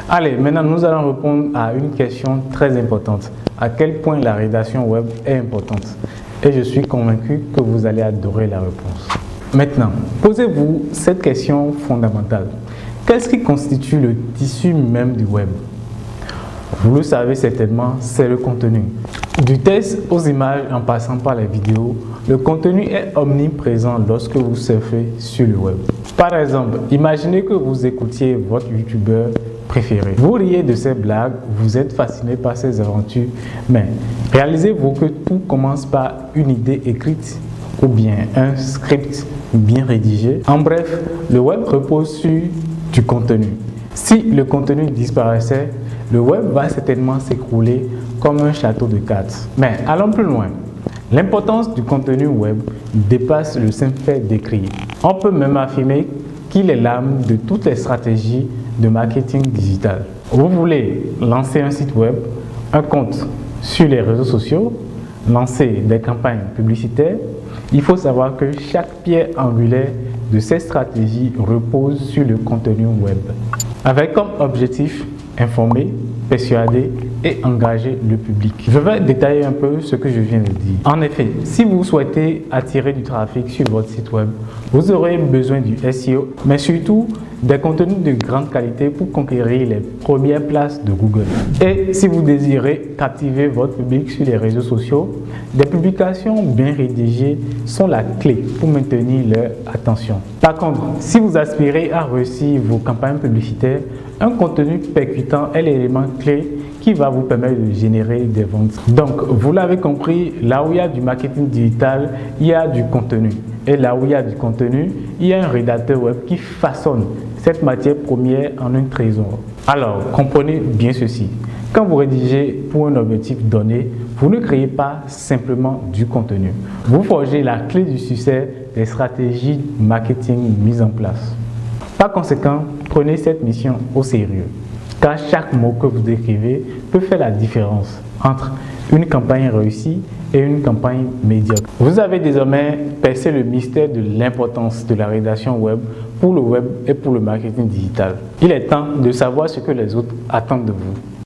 Allez, maintenant nous allons répondre à une question très importante. À quel point la rédaction web est importante? Et je suis convaincu que vous allez adorer la réponse. Maintenant, posez-vous cette question fondamentale. Qu'est-ce qui constitue le tissu même du web? Vous le savez certainement, c'est le contenu. Du texte aux images en passant par les vidéos, le contenu est omniprésent lorsque vous surfez sur le web. Par exemple, imaginez que vous écoutiez votre youtubeur préféré. Vous riez de ses blagues, vous êtes fasciné par ses aventures, mais réalisez-vous que tout commence par une idée écrite ou bien un script bien rédigé. En bref, le web repose sur du contenu. Si le contenu disparaissait, le web va certainement s'écrouler comme un château de cartes. Mais allons plus loin. L'importance du contenu web dépasse le simple fait d'écrire. On peut même affirmer qu'il est l'âme de toutes les stratégies de marketing digital. Vous voulez lancer un site web, un compte sur les réseaux sociaux, lancer des campagnes publicitaires, il faut savoir que chaque pierre angulaire de ces stratégies repose sur le contenu web. Avec comme objectif informer, persuader et engager le public. Je vais détailler un peu ce que je viens de dire. En effet, si vous souhaitez attirer du trafic sur votre site web, vous aurez besoin du SEO, mais surtout des contenus de grande qualité pour conquérir les premières places de Google. Et si vous désirez captiver votre public sur les réseaux sociaux, des publications bien rédigées sont la clé pour maintenir leur attention. Par contre, si vous aspirez à réussir vos campagnes publicitaires, un contenu percutant est l'élément clé qui va vous permettre de générer des ventes. Donc, vous l'avez compris, là où il y a du marketing digital, il y a du contenu. Et là où il y a du contenu, il y a un rédacteur web qui façonne cette matière première en un trésor. Alors, comprenez bien ceci. Quand vous rédigez pour un objectif donné, vous ne créez pas simplement du contenu. Vous forgez la clé du succès des stratégies marketing mises en place. Par conséquent, prenez cette mission au sérieux, car chaque mot que vous écrivez peut faire la différence entre une campagne réussie et une campagne médiocre. Vous avez désormais percé le mystère de l'importance de la rédaction web pour le web et pour le marketing digital. Il est temps de savoir ce que les autres attendent de vous.